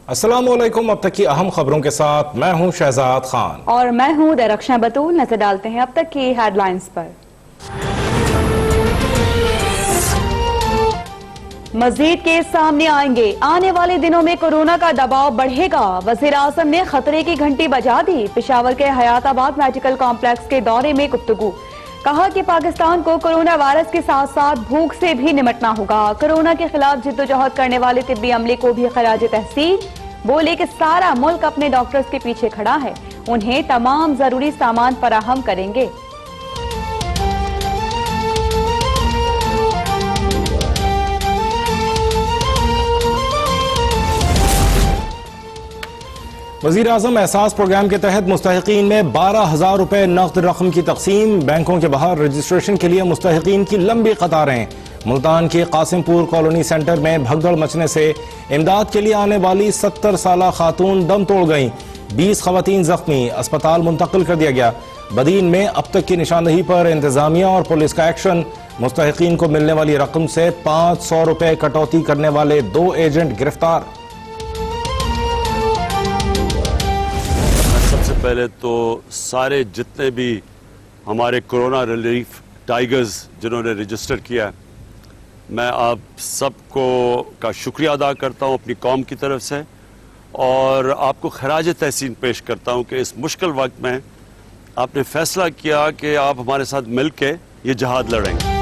अस्सलामुअलैकुम। अब तक की अहम खबरों के साथ मैं हूं शहजाद खान और मैं हूं दरख्शां बतूल। नजर डालते हैं अब तक की हेडलाइंस पर। मजीद केस सामने आएंगे। आने वाले दिनों में कोरोना का दबाव बढ़ेगा। वजीर आजम ने खतरे की घंटी बजा दी। पेशावर के हयाताबाद मेडिकल कॉम्प्लेक्स के दौरे में गुफ्तगू। कहा कि पाकिस्तान को कोरोना वायरस के साथ साथ भूख से भी निपटना होगा। कोरोना के खिलाफ जिद्दोजहद करने वाले तिब्बी अमले को भी खराज तहसीन। बोले कि सारा मुल्क अपने डॉक्टर्स के पीछे खड़ा है, उन्हें तमाम जरूरी सामान फराहम करेंगे। वजीर आजम एहसास प्रोग्राम के तहत मुस्तहिकीन में 12,000 रुपए नकद रकम की तकसीम। बैंकों के बाहर रजिस्ट्रेशन के लिए मुस्तहिकीन की लंबी कतारें। मुल्तान के कासिमपुर कॉलोनी सेंटर में भगदड़ मचने से इमदाद के लिए आने वाली 70 साला खातून दम तोड़ गईं। 20 खवातीन जख्मी, अस्पताल मुंतकिल कर दिया गया। बदीन में अब तक की निशानदही पर इंतजामिया और पुलिस का एक्शन। मुस्तहिकीन को मिलने वाली रकम से 500 रुपए कटौती करने वाले 2 एजेंट गिरफ्तार। सबसे पहले तो सारे जितने भी हमारे कोरोना रिलीफ टाइगर्स जिन्होंने रजिस्टर किया, मैं आप सबको का शुक्रिया अदा करता हूं अपनी कौम की तरफ से, और आपको खराज तहसीन पेश करता हूं कि इस मुश्किल वक्त में आपने फैसला किया कि आप हमारे साथ मिल के ये जहाद लड़ेंगे।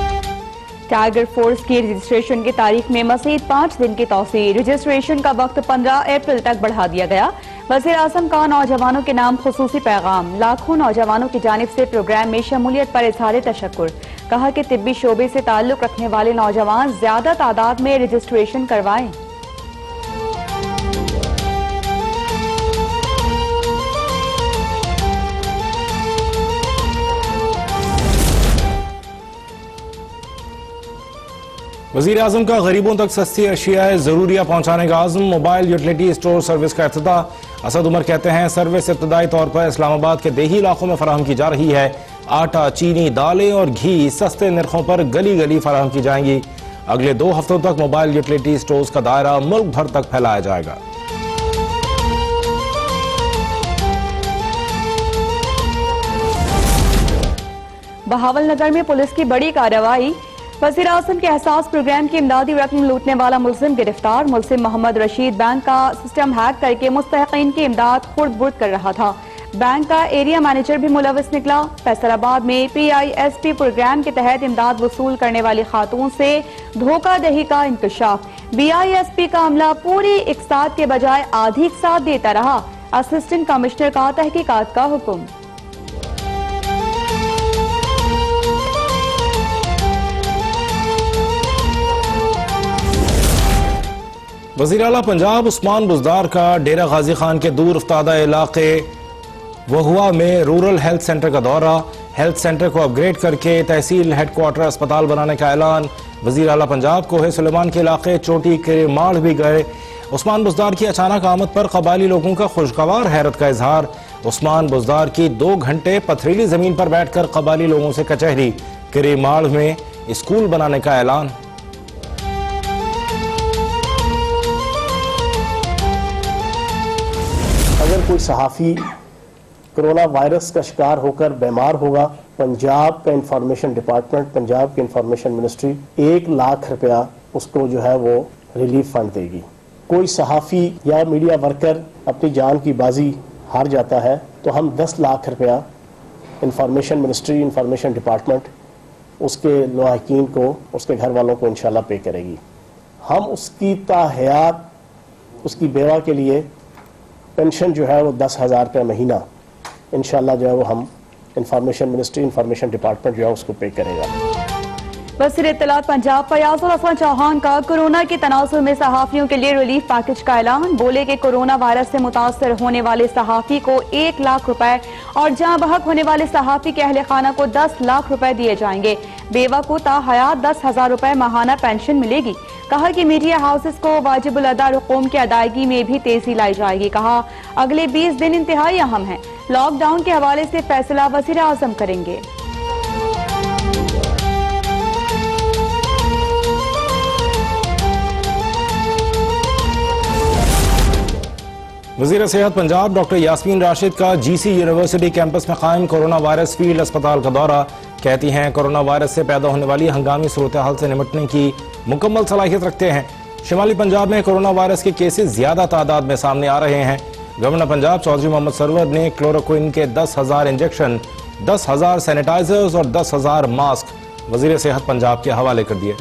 टाइगर फोर्स की रजिस्ट्रेशन की तारीख में मज़ीद 5 दिन की तौसीह। रजिस्ट्रेशन का वक्त 15 अप्रैल तक बढ़ा दिया गया। वज़ीर आज़म का नौजवानों के नाम खुसूसी पैगाम। लाखों नौजवानों की जानिब से प्रोग्राम में शमूलियत पर इज़हार तशक्कुर। कहा कि तिब्बी शोबे से ताल्लुक रखने वाले नौजवान ज्यादा तादाद में रजिस्ट्रेशन करवाएं। वज़ीर आज़म का गरीबों तक सस्ती अशियाए ज़रूरिया पहुँचाने का आज़म। मोबाइल यूटिलिटी स्टोर सर्विस का इफ्तिताह। असद उमर कहते हैं सर्विस इब्तदाई तौर पर इस्लामाबाद के देही इलाकों में फराहम की जा रही है। आटा, चीनी, दालें और घी सस्ते निर्खों पर गली गली फराहम की जाएंगी। अगले 2 हफ्तों तक मोबाइल यूटिलिटी स्टोर्स का दायरा मुल्क भर तक फैलाया जाएगा। बहावलनगर में पुलिस की बड़ी कार्रवाई। वज़ीर आज़म के एहसास प्रोग्राम की इमदादी रकम लूटने वाला मुलजिम गिरफ्तार। मुलजिम मोहम्मद रशीद बैंक का सिस्टम हैक करके मुस्तहिकीन की इमदाद खुर्द-बुर्द कर रहा था। बैंक का एरिया मैनेजर भी मुलविस निकला। फैसलाबाद में PISP प्रोग्राम के तहत इमदाद वसूल करने वाली खातून से धोखाधड़ी का इंकशाफ। BISP का अमला पूरी इकसात के बजाय आधी इकसात देता रहा। असिस्टेंट कमिश्नर का तहकीकात का हुक्म। वज़ीर आला पंजाब उस्मान बुज़दार का डेरा गाजी खान के दूर अफ्तादा इलाके वहुआ में रूरल हेल्थ सेंटर का दौरा। हेल्थ सेंटर को अपग्रेड करके तहसील हेडक्वार्टर अस्पताल बनाने का ऐलान। वज़ीर आला पंजाब कोहे सुलेमान के इलाके चोटी के माड़ भी गए। उस्मान बुज़दार की अचानक आमद पर कबायली लोगों का खुशगवार हैरत का इजहार। उस्मान बुज़दार की 2 घंटे पथरीली जमीन पर बैठकर कबायली लोगों से कचहरी। किरेमाड़ में स्कूल बनाने का ऐलान। अगर कोई सहाफ़ी कोरोना वायरस का शिकार होकर बीमार होगा, पंजाब का इंफॉर्मेशन डिपार्टमेंट, पंजाब की इंफॉर्मेशन मिनिस्ट्री 1 लाख रुपया उसको जो है वो रिलीफ फंड देगी। कोई सहाफ़ी या मीडिया वर्कर अपनी जान की बाजी हार जाता है तो हम 10 लाख रुपया इंफॉर्मेशन मिनिस्ट्री, इंफॉर्मेशन डिपार्टमेंट उसके लायकीन को, उसके घर वालों को इंशाल्लाह पे करेगी। हम उसकी ताहयात, उसकी बेवा के लिए पेंशन जो है वो 10,000 रुपये महीना इंशाल्लाह जो है वो हम इंफॉर्मेशन मिनिस्ट्री, इंफॉर्मेशन डिपार्टमेंट जो है उसको पे करेगा। वज़ीर इत्तलात पंजाब फयाज़ुल हसन चौहान का कोरोना के तनाजुर में सहाफ़ियों के लिए रिलीफ पैकेज का ऐलान। बोले कि कोरोना वायरस से मुतासर होने वाले सहाफ़ी को 1 लाख रुपए और जहां बहक होने वाले सहाफ़ी के अहले खाना को 10 लाख रुपए दिए जाएंगे। बेवा को ताहयात 10,000 रुपए माहाना पेंशन मिलेगी। कहा कि मीडिया हाउसेस को वाजिबुल अदा रकूम की अदायगी में भी तेजी लाई जाएगी। कहा अगले 20 दिन इंतहाई अहम है। लॉकडाउन के हवाले से फैसला वज़ीर आज़म करेंगे। वज़ीर सेहत पंजाब डॉक्टर यास्मीन राशिद का जीसी यूनिवर्सिटी कैंपस में कायम कोरोना वायरस फील्ड अस्पताल का दौरा। कहती हैं कोरोना वायरस से पैदा होने वाली हंगामी सूरत हाल से निपटने की मुकम्मल सलाहियत रखते हैं। शिमाली पंजाब में कोरोना वायरस के केसेस ज्यादा तादाद में सामने आ रहे हैं। गवर्नर पंजाब चौधरी मोहम्मद सरवर ने क्लोरोक्विन के 10,000 इंजेक्शन, 10,000 सैनिटाइजर्स और 10,000 मास्क वज़ीर सेहत पंजाब के हवाले कर दिए।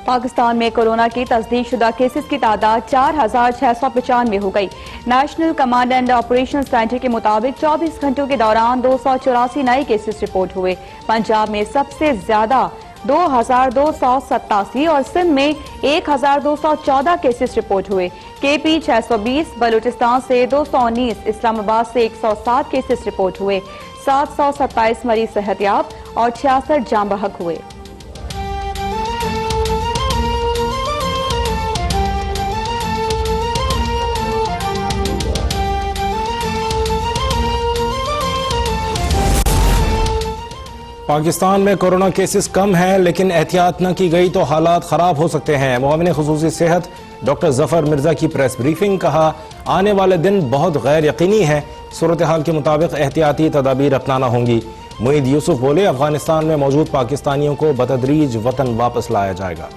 पाकिस्तान में कोरोना की तस्दीक शुदा केसेस की तादाद 4,695 हो गई। National command and operation centre के मुताबिक 24 घंटों के दौरान 284 नए केसेस रिपोर्ट हुए। पंजाब में सबसे ज्यादा 2,287 और सिंध में 1,214 केसेस रिपोर्ट हुए। केपी 620, बलूचिस्तान से 219, इस्लामाबाद से 107 केसेस रिपोर्ट हुए। 727 मरीज सेहतयाब और 66 जाम बहक हुए। पाकिस्तान में कोरोना केसेस कम हैं, लेकिन एहतियात न की गई तो हालात खराब हो सकते हैं। मुआविन खुसूसी सेहत डॉक्टर जफर मिर्जा की प्रेस ब्रीफिंग। कहा, आने वाले दिन बहुत गैर यकीनी है। सूरत हाल के मुताबिक एहतियाती तदाबीर अपनाना होंगी। मुईद यूसुफ बोले, अफगानिस्तान में मौजूद पाकिस्तानियों को बतदरीज वतन वापस लाया जाएगा।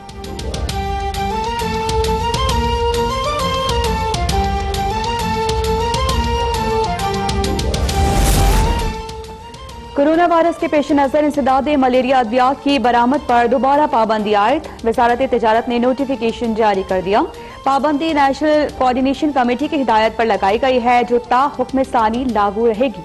कोरोना वायरस के पेश नजर इंसदाद मलेरिया अद्वियात की बरामद पर दोबारा पाबंदी आयद। वजारत तिजारत ने नोटिफिकेशन जारी कर दिया। पाबंदी नेशनल कोऑर्डिनेशन कमेटी की हिदायत पर लगाई गई है, जो ता हुक्म सानी लागू रहेगी।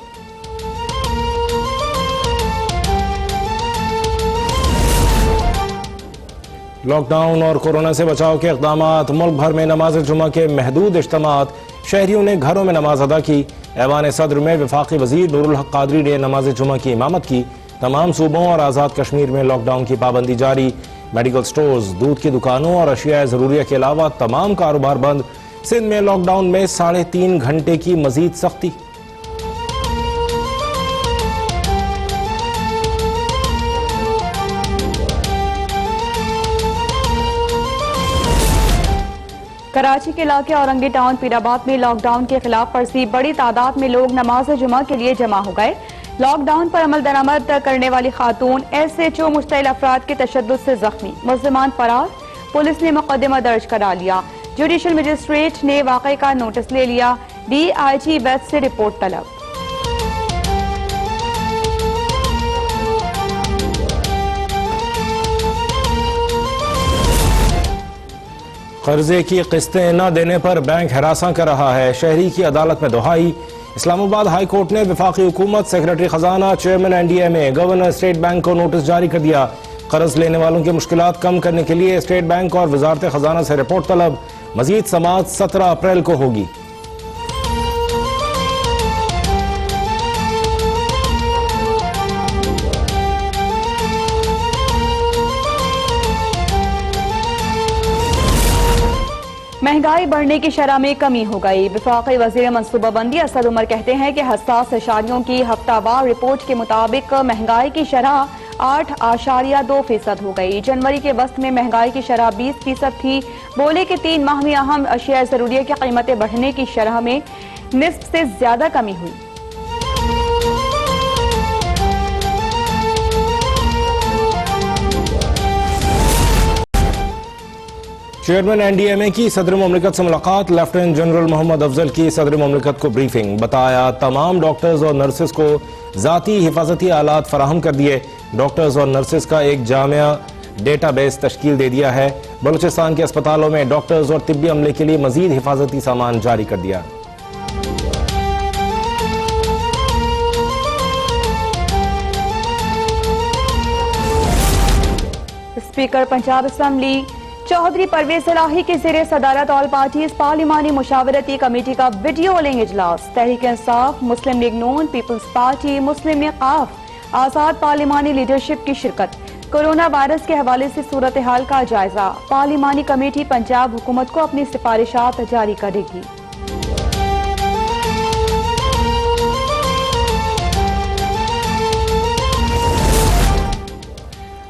लॉकडाउन और कोरोना से बचाव के इक़दामात। मुल्क भर में नमाज जुमा के महदूद इज्तिमात। शहरियों ने घरों में नमाज अदा की। ऐवान सदर में वफाकी वजीर नूरुल हक कादरी ने नमाज जुमा की इमामत की। तमाम सूबों और आज़ाद कश्मीर में लॉकडाउन की पाबंदी जारी। मेडिकल स्टोर्स, दूध की दुकानों और अशिया ज़रूरिया के अलावा तमाम कारोबार बंद। सिंध में लॉकडाउन में 3.5 घंटे की मजीद सख्ती। कराची के इलाके औरंगी टाउन पीराबाद में लॉकडाउन के खिलाफ वर्जी। बड़ी तादाद में लोग नमाज जुमा के लिए जमा हो गए। लॉकडाउन पर अमल दरामद करने वाली खातून SHO मुश्तइल अफराद के तशद्दुद से जख्मी। मुल्जिमान फरार। पुलिस ने मुकदमा दर्ज करा लिया। जुडिशल मजिस्ट्रेट ने वाक़े का नोटिस ले लिया। DIG वैद से रिपोर्ट तलब। कर्जे की किस्तें न देने पर बैंक हरासा कर रहा है। शहरी की अदालत में दुहाई। इस्लामाबाद हाई कोर्ट ने वफाकी हुकूमत, सेक्रेटरी खजाना, chairman NDMA, governor state bank को नोटिस जारी कर दिया। कर्ज लेने वालों की मुश्किलात कम करने के लिए स्टेट बैंक और वजारत खजाना से रिपोर्ट तलब। मजीद समाअत 17 अप्रैल को होगी। महंगाई बढ़ने की शरह में कमी हो गई। वफाकी वजीर मनसूबाबंदी असद उमर कहते हैं कि हसास अशारियों की हफ्तावार रिपोर्ट के मुताबिक महंगाई की शरह 8.2% हो गई। जनवरी के वस्त में महंगाई की शरह 20% थी। बोले कि 3 माह में अहम अशिया जरूरिया की कीमतें बढ़ने की शरह में निस्फ से ज्यादा कमी हुई। चेयरमैन NDMA की सदर मुमलिकत से मुलाकात। लेफ्टिनेंट जनरल मोहम्मद अफजल की सदर मुमलिकत को ब्रीफिंग। बताया, तमाम डॉक्टर्स और नर्सेज को जाती हिफाजती आलात फराहम कर दिए। डॉक्टर्स और नर्सेज का एक जामिया डेटाबेस तश्कील दे दिया है। बलूचिस्तान के अस्पतालों में डॉक्टर्स और तिब्बी अमले के लिए मजीद हिफाजती सामान जारी कर दिया। स्पीकर पंजाब असम्बली चौधरी परवेज इलाही की ज़ेरे सदारत ऑल पार्टीज पार्लिमानी मुशावरती कमेटी का वीडियो लिंक इजलास। तहरीक इंसाफ, मुस्लिम लीग नून, पीपल्स पार्टी, मुस्लिम लीग काफ, आजाद पार्लिमानी लीडरशिप की शिरकत। कोरोना वायरस के हवाले से सूरत हाल का जायजा। पार्लिमानी कमेटी पंजाब हुकूमत को अपनी सिफारिशात जारी करेगी।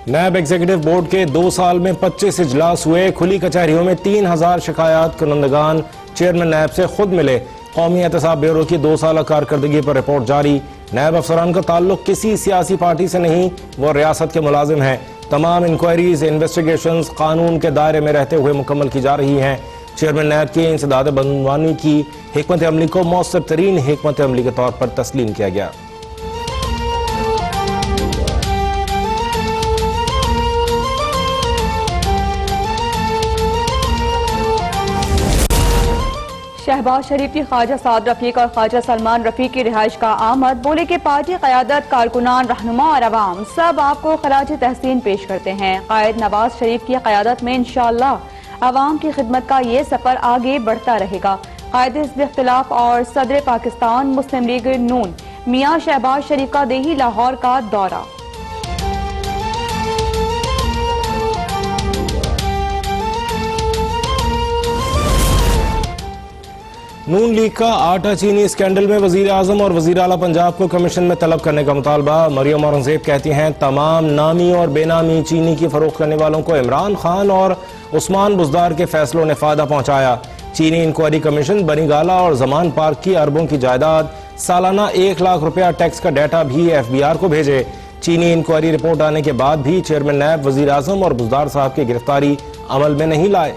नैब एग्जीक्यूटिव बोर्ड के 2 साल में 25 इजलास हुए। खुली कचहरियों में 3000 शिकायत कुनंदगान चेयरमैन नैब से खुद मिले। कौमी एहतसाब ब्यूरो की 2 साल कारकर्दगी पर रिपोर्ट जारी। नैब अफसरान का ताल्लुक किसी सियासी पार्टी से नहीं, वो रियासत के मुलाजिम हैं। तमाम इंक्वायरीज इन्वेस्टिगेशंस कानून के दायरे में रहते हुए मुकम्मल की जा रही हैं। चेयरमैन नैब की इंसदाद बदनवानी की हिकमत अमली को मौसर तरीन हिकमत अमली के तौर पर तस्लीम किया गया। शहबाज शरीफ की ख्वाजा साद रफीक और ख्वाजा सलमान रफीक की रिहाइश का आमद। बोले कि पार्टी क़यादत, कारकुनान, रहनुमा और अवाम सब आपको खराज तहसीन पेश करते हैं। कायद नवाज शरीफ की क़यादत में इंशाअल्लाह अवाम की खिदमत का ये सफ़र आगे बढ़ता रहेगा। कायद हिज़्ब इख्तिलाफ और सदर पाकिस्तान मुस्लिम लीग नून मियाँ शहबाज शरीफ का देही लाहौर का दौरा। नून लीग का आटा चीनी स्कैंडल में वजीर आजम और वजीर आला पंजाब को कमीशन में तलब करने का मुतालबा। मरियम औरंगजेब कहती हैं तमाम नामी और बेनामी चीनी की फरोख्त करने वालों को इमरान खान और उस्मान बुज़दार के फैसलों ने फायदा पहुंचाया। चीनी इंक्वायरी कमीशन बनीगाला और जमान पार्क की अरबों की जायदाद, सालाना 1 लाख रुपया टैक्स का डाटा भी FBI को भेजे। चीनी इंक्वायरी रिपोर्ट आने के बाद भी चेयरमैन नैब वजीर आजम और बुज़दार साहब की गिरफ्तारी अमल में नहीं लाए।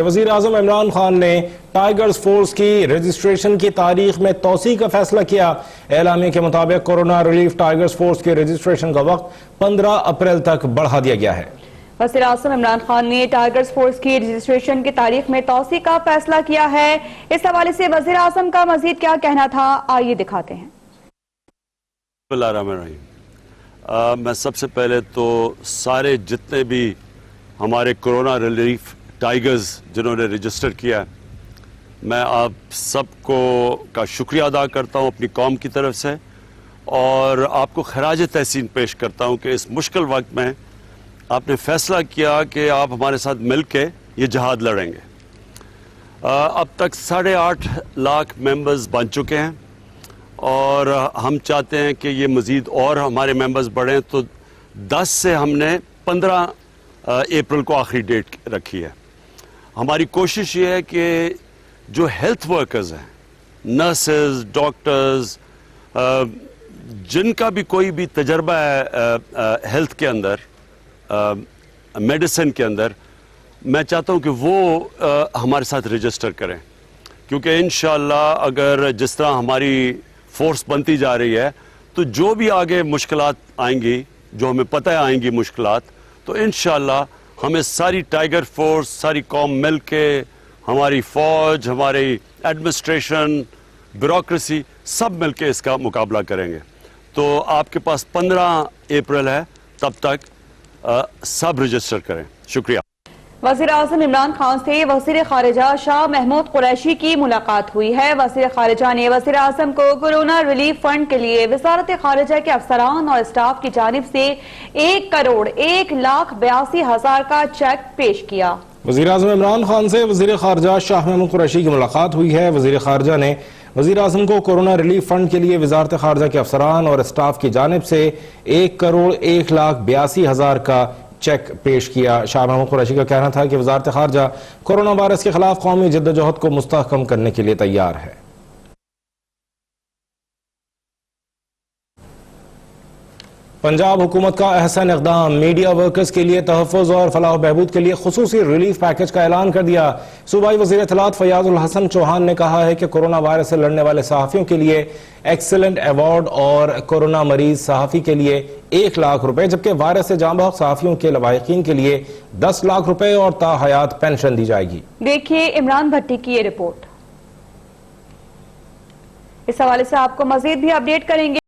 वजीर आजम इमरान खान ने टाइगर्स फोर्स की रजिस्ट्रेशन की तारीख में तोसी का फैसला किया। एलामी के मुताबिक कोरोना रिलीफ टाइगर्स फोर्स के रजिस्ट्रेशन का वक्त 15 अप्रैल तक बढ़ा दिया गया है। वज़ीर आज़म इमरान खान ने टाइगर्स फोर्स की रजिस्ट्रेशन की तारीख में तोसी का फैसला किया है। इस हवाले से वज़ीर आज़म का मजीद क्या कहना था, आइए दिखाते हैं। मैं सबसे पहले तो सारे जितने भी हमारे कोरोना रिलीफ टाइगर्स जिन्होंने रजिस्टर किया है, मैं आप सबको का शुक्रिया अदा करता हूं अपनी कौम की तरफ से, और आपको खराज तहसीन पेश करता हूं कि इस मुश्किल वक्त में आपने फैसला किया कि आप हमारे साथ मिल के ये जहाद लड़ेंगे। अब तक 8.5 लाख मेंबर्स बन चुके हैं और हम चाहते हैं कि ये मज़ीद और हमारे मेंबर्स बढ़ें, तो 10 से हमने 15 अप्रैल को आखिरी डेट रखी है। हमारी कोशिश ये है कि जो हेल्थ वर्कर्स हैं, नर्सेज, डॉक्टर्स, जिनका भी कोई भी तजर्बा है हेल्थ के अंदर, मेडिसिन के अंदर, मैं चाहता हूं कि वो हमारे साथ रजिस्टर करें, क्योंकि इंशाअल्लाह अगर जिस तरह हमारी फोर्स बनती जा रही है तो जो भी आगे मुश्किलात आएंगी, जो हमें पता है आएंगी मुश्किलात, तो इंशाअल्लाह हमें सारी टाइगर फोर्स, सारी कौम मिल के, हमारी फौज, हमारी एडमिनिस्ट्रेशन, ब्यूरोक्रेसी, सब मिल के इसका मुकाबला करेंगे। तो आपके पास 15 अप्रैल है, तब तक सब रजिस्टर करें। शुक्रिया। वज़ीर आज़म इमरान खान से वज़ीर ख़ारिजा शाह महमूद कुरैशी की मुलाकात हुई है। वज़ीर ख़ारिजा ने वज़ीर आज़म को कोरोना रिलीफ फंड के लिए वज़ारत ख़ारिजा के अफसरान और स्टाफ की जानिब से 1,01,82,000 का चेक पेश किया। वज़ीर आज़म इमरान खान से वज़ीर ख़ारिजा शाह महमूद कुरैशी की मुलाकात हुई है। वज़ीर ख़ारिजा ने वज़ीर आज़म को कोरोना रिलीफ फंड के लिए वज़ारत ख़ारिजा के अफसरान और स्टाफ की जानिब से 1,01,82,000 का चेक पेश किया। शाह महमूद कुरैशी का कहना था कि वज़ारत ख़ारिजा कोरोना वायरस के खिलाफ कौमी जद्दोजहद को मुस्तहकम करने के लिए तैयार है। पंजाब हुकूमत का अहसन इक़दाम, मीडिया वर्कर्स के लिए तहफ़्फ़ुज़ और फलाह बहबूद के लिए खुसूसी रिलीफ पैकेज का ऐलान कर दिया। सूबाई वज़ीर इत्तलात फयाज़ुल हसन चौहान ने कहा है कि कोरोना वायरस से लड़ने वाले सहाफ़ियों के लिए एक्सीलेंट अवार्ड और कोरोना मरीज सहाफ़ी के लिए 1 लाख रुपए, जबकि वायरस से जाँ बहक सहाफ़ियों के लवाहिकीन के लिए 10 लाख रुपए और ताहयात पेंशन दी जाएगी। देखिए इमरान भट्टी की ये रिपोर्ट। इस हवाले से आपको मजीद भी अपडेट करेंगे।